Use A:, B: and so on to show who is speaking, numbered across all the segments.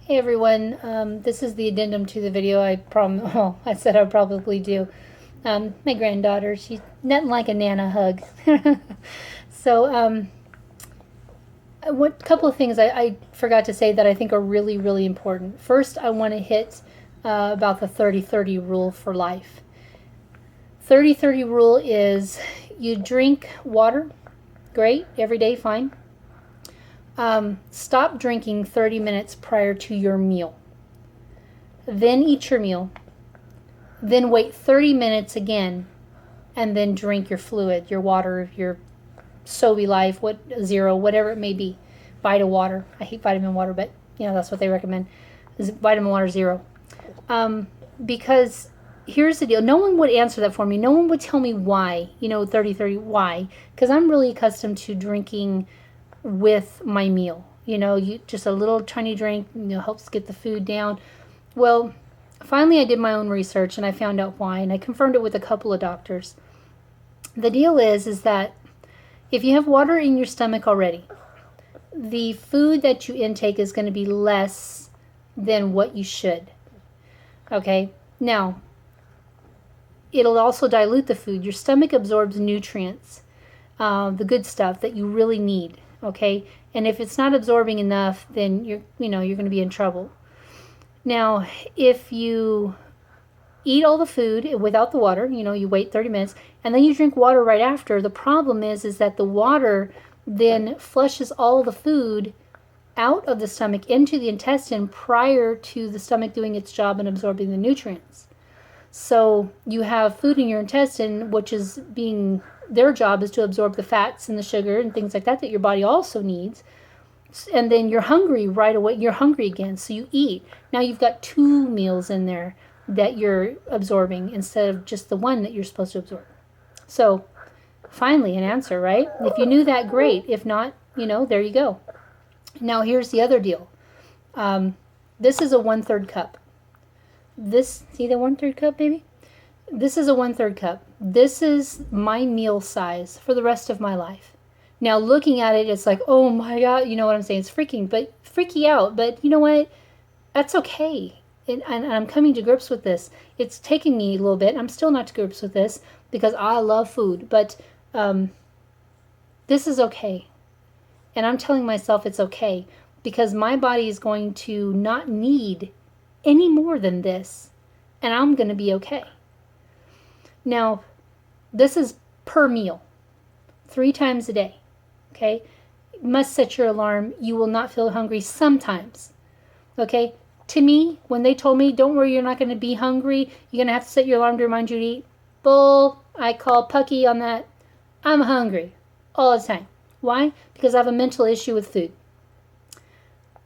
A: Hey everyone, this is the addendum to the video. I said I'd probably do. My granddaughter, she's nothing like a Nana hug. So, what couple of things I forgot to say that I think are really, really important. First, I want to hit about the 30-30 rule for life. 30-30 rule is you drink water, great, every day, fine. Stop drinking 30 minutes prior to your meal. Then eat your meal. Then wait 30 minutes again, and then drink your fluid, your water, your Sobe Life, Zero, whatever it may be. Vita water. I hate vitamin water, but that's what they recommend. Is vitamin water zero. Because here's the deal. No one would answer that for me. No one would tell me why. 30-30. Why? Because I'm really accustomed to drinking with my meal. You just a little tiny drink, helps get the food down. Well, finally I did my own research and I found out why, and I confirmed it with a couple of doctors. The deal is that if you have water in your stomach already, the food that you intake is going to be less than what you should. Okay? Now, it'll also dilute the food. Your stomach absorbs nutrients, the good stuff that you really need. Okay, and if it's not absorbing enough, then you're going to be in trouble. Now, if you eat all the food without the water, you wait 30 minutes, and then you drink water right after, the problem is that the water then flushes all the food out of the stomach into the intestine prior to the stomach doing its job and absorbing the nutrients. So you have food in your intestine, which is their job is to absorb the fats and the sugar and things like that your body also needs. And then you're hungry right away. You're hungry again, so you eat. Now you've got 2 meals in there that you're absorbing instead of just the one that you're supposed to absorb. So finally an answer, right? If you knew that, great. If not, there you go. Now here's the other deal. This is a 1/3 cup. See the 1/3 cup, baby? This is a 1/3 cup. This is my meal size for the rest of my life. Now, looking at it, it's like, oh my God, you know what I'm saying? It's freaky out. But you know what? That's okay. And I'm coming to grips with this. It's taking me a little bit. I'm still not to grips with this because I love food. But this is okay. And I'm telling myself it's okay because my body is going to not need any more than this. And I'm going to be okay. Now, this is per meal, 3 times a day, okay? You must set your alarm. You will not feel hungry sometimes, okay? To me, when they told me, don't worry, you're not going to be hungry, you're going to have to set your alarm to remind you to eat, bull, I call Pucky on that. I'm hungry all the time. Why? Because I have a mental issue with food.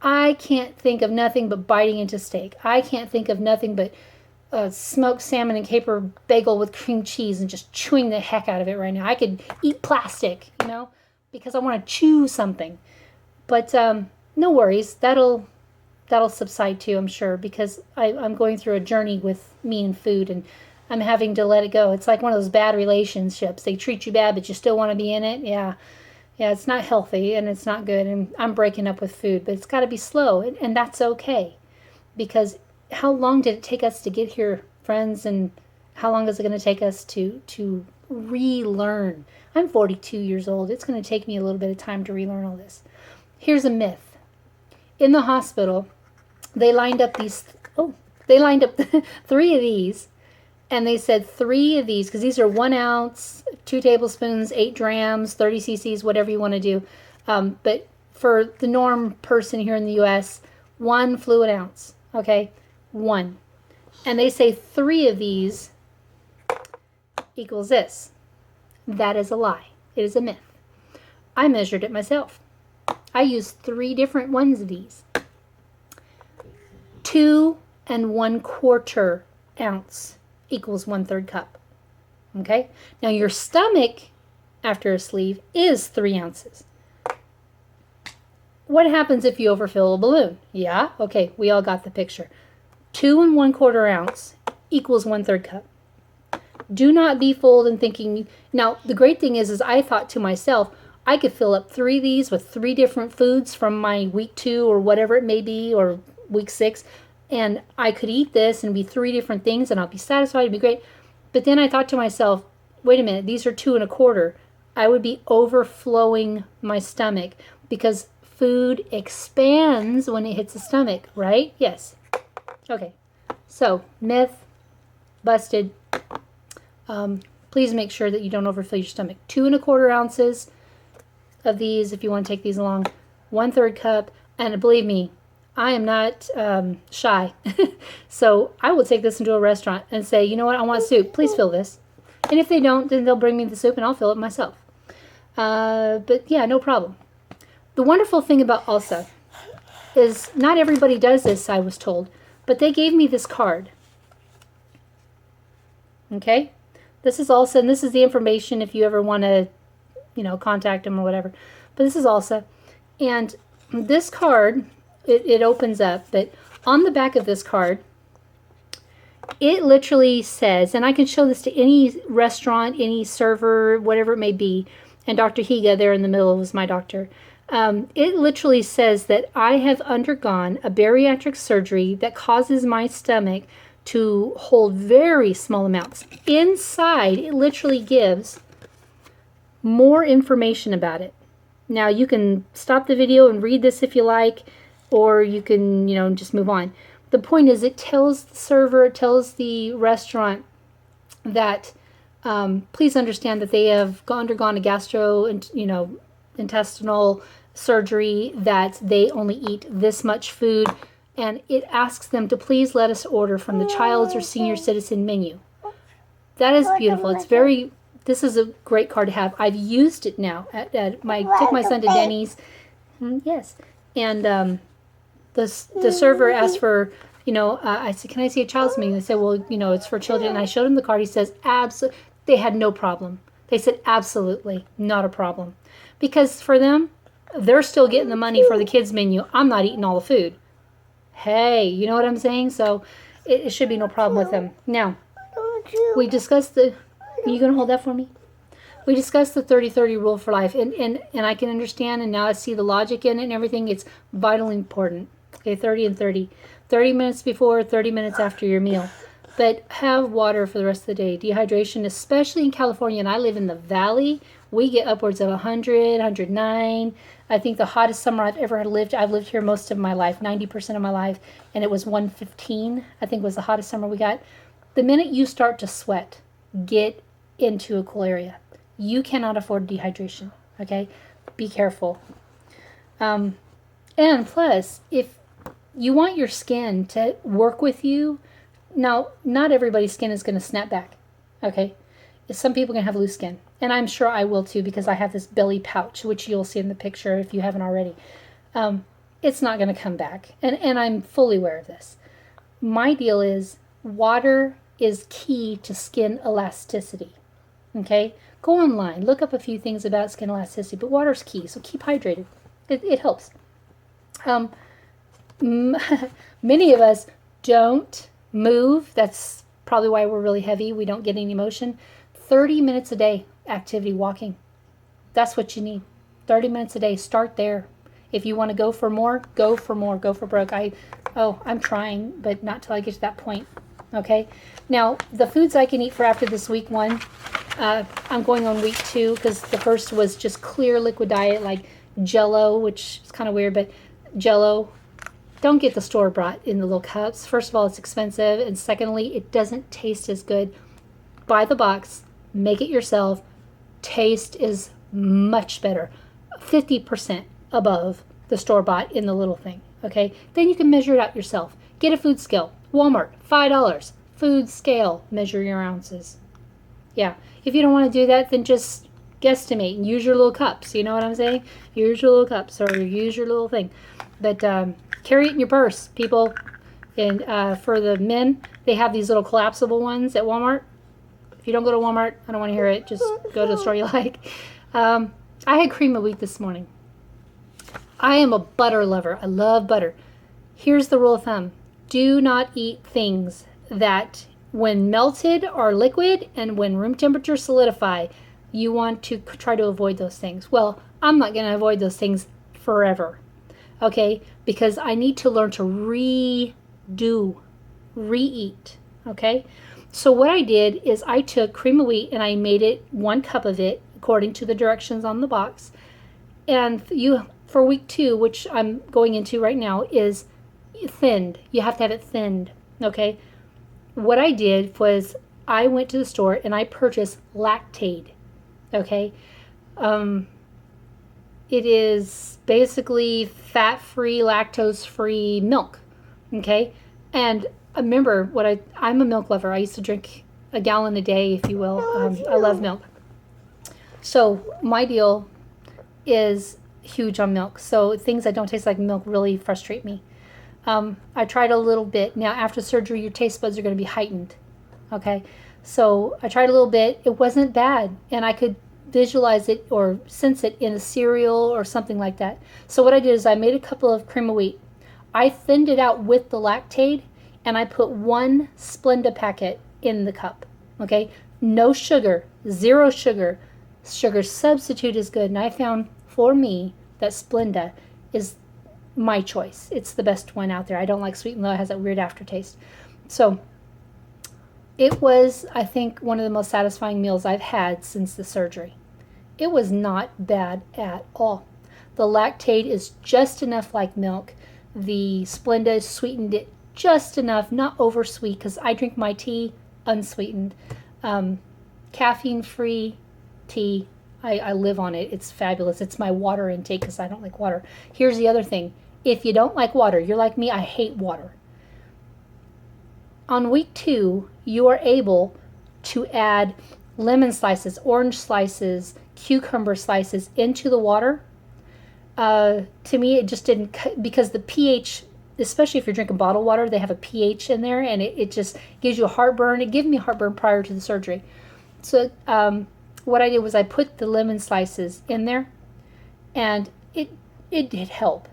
A: I can't think of nothing but biting into steak. I can't think of nothing but smoked salmon and caper bagel with cream cheese and just chewing the heck out of it right now. I could eat plastic, because I want to chew something. But no worries, that'll subside too, I'm sure, because I'm going through a journey with me and food, and I'm having to let it go. It's like one of those bad relationships. They treat you bad, but you still want to be in it. Yeah, it's not healthy and it's not good, and I'm breaking up with food, but it's got to be slow, and that's okay, because how long did it take us to get here, friends, and how long is it going to take us to relearn? I'm 42 years old. It's going to take me a little bit of time to relearn all this. Here's a myth. In the hospital, they lined up 3 of these, and they said 3 of these, because these are 1 ounce, 2 tablespoons, 8 grams, 30 cc's, whatever you want to do. But for the norm person here in the U.S., 1 fluid ounce, okay? 1. And they say 3 of these equals this. That is a lie. It is a myth. I measured it myself. I used 3 different ones of these. 2 1/4 ounce equals 1/3 cup. Okay? Now your stomach, after a sleeve, is 3 ounces. What happens if you overfill a balloon? Yeah? Okay, we all got the picture. 2 1/4 ounce equals 1/3 cup. Do not be fooled in thinking. Now, the great thing is I thought to myself, I could fill up 3 of these with 3 different foods from my week 2 or whatever it may be, or week 6, and I could eat this and be 3 different things and I'll be satisfied, it'd be great. But then I thought to myself, wait a minute, these are 2 1/4. I would be overflowing my stomach because food expands when it hits the stomach, right? Yes. Okay. So, myth busted. Please make sure that you don't overfill your stomach. 2 1/4 ounces of these, if you want to take these along, 1/3 cup, and believe me, I am not shy. So I will take this into a restaurant and say, you know what, I want soup. Please fill this. And if they don't, then they'll bring me the soup and I'll fill it myself. But yeah, no problem. The wonderful thing about ALSA is not everybody does this, I was told, but they gave me this card. Okay? This is ALSA, and this is the information if you ever want to, contact them or whatever. But this is ALSA. And this card, it opens up, but on the back of this card, it literally says, and I can show this to any restaurant, any server, whatever it may be, and Dr. Higa there in the middle was my doctor. It literally says that I have undergone a bariatric surgery that causes my stomach to hold very small amounts. Inside, it literally gives more information about it. Now, you can stop the video and read this if you like, or you can, just move on. The point is, it tells the server, it tells the restaurant that please understand that they have undergone a intestinal surgery, that they only eat this much food, and it asks them to please let us order from the child's or senior citizen menu. That is beautiful. This is a great card to have. I've used it now. Took my son to Denny's. Yes. And the server asked for, I said, can I see a child's menu? They said, well, it's for children. And I showed him the card. He says, absolutely. They had no problem. They said, absolutely, not a problem. Because for them, they're still getting the money for the kids' menu. I'm not eating all the food. Hey, you know what I'm saying? So it should be no problem with them. Now, we discussed are you going to hold that for me? We discussed the 30-30 rule for life, and I can understand, and now I see the logic in it and everything. It's vitally important. Okay, 30 and 30. 30 minutes before, 30 minutes after your meal. But have water for the rest of the day. Dehydration, especially in California, and I live in the valley, we get upwards of 100, 109. I think the hottest summer I've lived here most of my life, 90% of my life, and it was 115, I think was the hottest summer we got. The minute you start to sweat, get into a cool area. You cannot afford dehydration, okay? Be careful. And plus, if you want your skin to work with you, now, not everybody's skin is going to snap back, okay? Some people can have loose skin, and I'm sure I will too, because I have this belly pouch, which you'll see in the picture if you haven't already. It's not going to come back, and I'm fully aware of this. My deal is water is key to skin elasticity, okay? Go online, look up a few things about skin elasticity, but water's key, so keep hydrated. It helps. Many of us don't move. That's probably why we're really heavy. We don't get any motion. 30 minutes a day activity, walking. That's what you need. 30 minutes a day. Start there. If you want to go for more, go for more. Go for broke. I'm trying, but not till I get to that point. Okay? Now, the foods I can eat for after this week 1, I'm going on week 2, because the first was just clear liquid diet, like Jell-O, which is kind of weird, but Jell-O. Don't get the store-bought in the little cups. First of all, it's expensive, and secondly, it doesn't taste as good. Buy the box, make it yourself. Taste is much better, 50% above the store-bought in the little thing, okay? Then you can measure it out yourself. Get a food scale. Walmart, $5. Food scale, measure your ounces. Yeah, if you don't want to do that, then just guesstimate and use your little cups. You know what I'm saying? Use your little cups, or use your little thing. But carry it in your purse, people. And for the men, they have these little collapsible ones at Walmart. If you don't go to Walmart, I don't want to hear it. Just go to the store you like. I had cream of wheat this morning. I am a butter lover. I love butter. Here's the rule of thumb. Do not eat things that, when melted, are liquid, and when room temperature solidify. You want to try to avoid those things. Well, I'm not going to avoid those things forever. okay? Because I need to learn to re-eat, okay? So what I did is I took cream of wheat and I made it 1 cup of it according to the directions on the box. And for week 2, which I'm going into right now, is thinned. You have to have it thinned, okay? What I did was I went to the store and I purchased Lactaid, okay? It is basically fat-free, lactose-free milk, okay? And remember, I'm a milk lover. I used to drink a gallon a day, if you will. I love milk. So my deal is huge on milk. So things that don't taste like milk really frustrate me. I tried a little bit. Now, after surgery, your taste buds are going to be heightened, okay? So I tried a little bit. It wasn't bad, and I could visualize it or sense it in a cereal or something like that. So what I did is I made a couple of cream of wheat. I thinned it out with the Lactaid, and I put 1 Splenda packet in the cup, okay? No sugar, 0 sugar. Sugar substitute is good, and I found for me that Splenda is my choice. It's the best one out there. I don't like sweet and low. It has that weird aftertaste. So it was, I think, one of the most satisfying meals I've had since the surgery. It was not bad at all. The Lactaid is just enough like milk. The Splenda sweetened it just enough, not over sweet, because I drink my tea unsweetened. Caffeine-free tea. I live on it. It's fabulous. It's my water intake because I don't like water. Here's the other thing. If you don't like water, you're like me, I hate water. On week 2, you are able to add lemon slices, orange slices, cucumber slices into the water. To me, it just didn't, because the pH, especially if you're drinking bottled water, they have a pH in there, and it just gives you a heartburn. It gave me heartburn prior to the surgery. So what I did was I put the lemon slices in there, and it did help.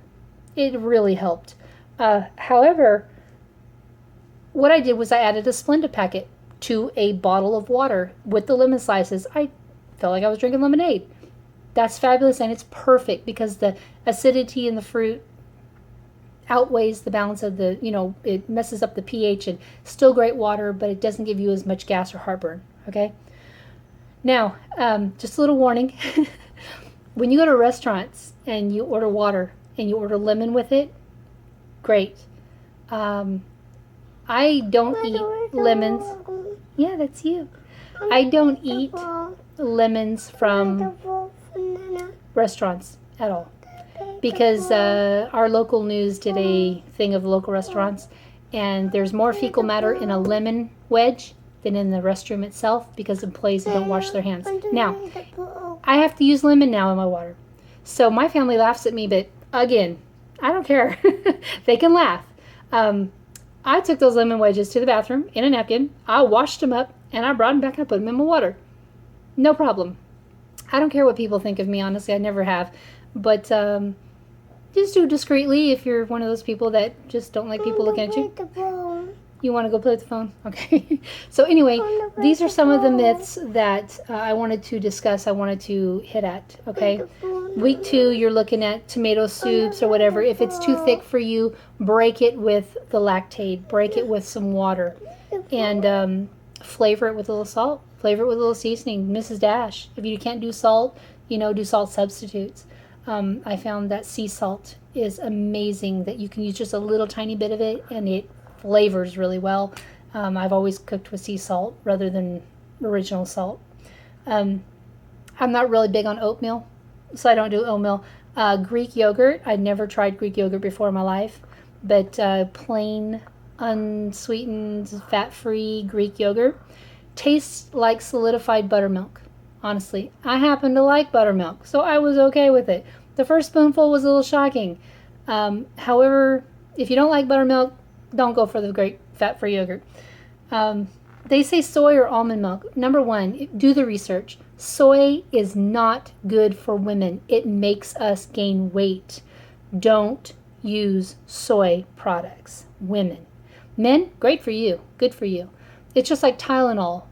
A: It really helped. However, what I did was I added a Splenda packet to a bottle of water with the lemon slices. I felt like I was drinking lemonade. That's fabulous, and it's perfect because the acidity in the fruit outweighs the balance of the, it messes up the pH, and still great water, but it doesn't give you as much gas or heartburn, okay? Now, just a little warning. When you go to restaurants and you order water and you order lemon with it, great. I don't eat lemons. Yeah, that's you. I don't eat lemons from restaurants at all, because our local news did a thing of local restaurants, and there's more fecal matter in a lemon wedge than in the restroom itself because employees don't wash their hands. Now, I have to use lemon now in my water. So my family laughs at me, but again, I don't care. They can laugh. I took those lemon wedges to the bathroom in a napkin. I washed them up, and I brought them back and I put them in my water. No problem. I don't care what people think of me, honestly. I never have. But just do it discreetly if you're one of those people that just don't like people looking at you. You want to go play with the phone? Okay. So anyway, these are some of the myths that I wanted to discuss. I wanted to hit at, okay? Week 2, you're looking at tomato soups or whatever. If it's too thick for you, break it with the Lactaid. Break it with some water. And flavor it with a little salt. Flavor it with a little seasoning. Mrs. Dash. If you can't do salt, do salt substitutes. I found that sea salt is amazing, that you can use just a little tiny bit of it, and it flavors really well. I've always cooked with sea salt rather than original salt. I'm not really big on oatmeal, so I don't do oatmeal. Greek yogurt, I'd never tried Greek yogurt before in my life, but plain, unsweetened, fat-free Greek yogurt tastes like solidified buttermilk. Honestly, I happen to like buttermilk, so I was okay with it. The first spoonful was a little shocking. However, if you don't like buttermilk, don't go for the great fat-free yogurt. They say soy or almond milk. Number 1, do the research. Soy is not good for women. It makes us gain weight. Don't use soy products. Women. Men, great for you. Good for you. It's just like Tylenol.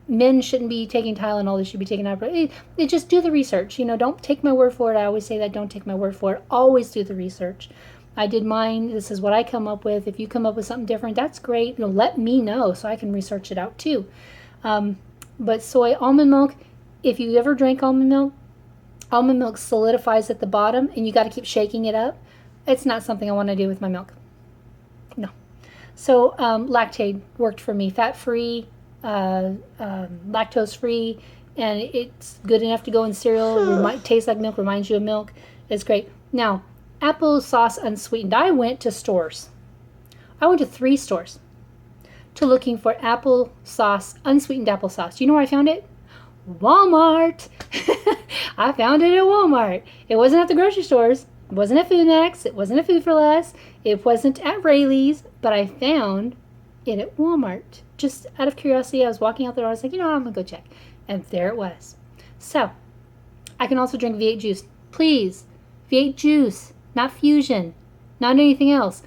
A: men shouldn't be taking Tylenol, they should be taking ibuprofen. Just do the research. Don't take my word for it. I always say that, don't take my word for it. Always do the research. I did mine. This is what I come up with. If you come up with something different, that's great. Let me know so I can research it out too. But soy almond milk, if you ever drank almond milk solidifies at the bottom and you got to keep shaking it up. It's not something I want to do with my milk. No. So Lactaid worked for me. Fat-free, lactose-free, and it's good enough to go in cereal. Tastes like milk, reminds you of milk. It's great. Now, applesauce unsweetened. I went to stores. I went to 3 stores to looking for applesauce, unsweetened applesauce. You know where I found it? Walmart. I found it at Walmart. It wasn't at the grocery stores. It wasn't at Food Next. It wasn't at Food for Less. It wasn't at Rayleigh's. But I found it at Walmart. Just out of curiosity, I was walking out there. I was like, I'm going to go check. And there it was. So, I can also drink V8 juice. Please, V8 juice, not Fusion, not anything else.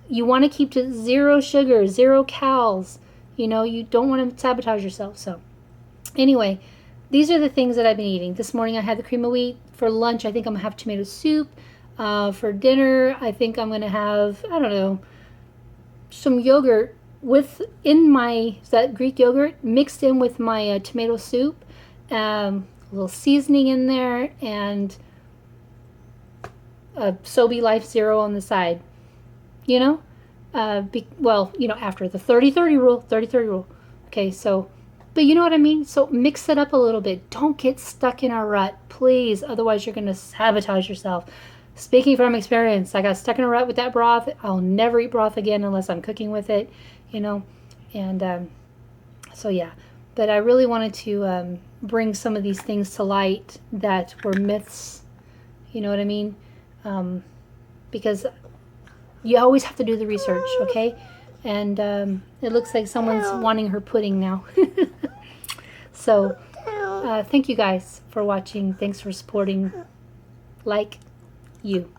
A: You want to keep to 0 sugar, 0 calories. You don't want to sabotage yourself. So, anyway, these are the things that I've been eating. This morning I had the cream of wheat. For lunch, I think I'm going to have tomato soup. For dinner, I think I'm going to have, some yogurt that Greek yogurt mixed in with my tomato soup. A little seasoning in there and a Sobe Life Zero on the side. After the 30-30 rule, 30-30 rule. Okay, so... But you know what I mean? So mix it up a little bit. Don't get stuck in a rut, please. Otherwise, you're going to sabotage yourself. Speaking from experience, I got stuck in a rut with that broth. I'll never eat broth again unless I'm cooking with it, And so, yeah. But I really wanted to bring some of these things to light that were myths. You know what I mean? Because you always have to do the research, okay? And it looks like someone's wanting her pudding now. So, thank you guys for watching. Thanks for supporting. Like you.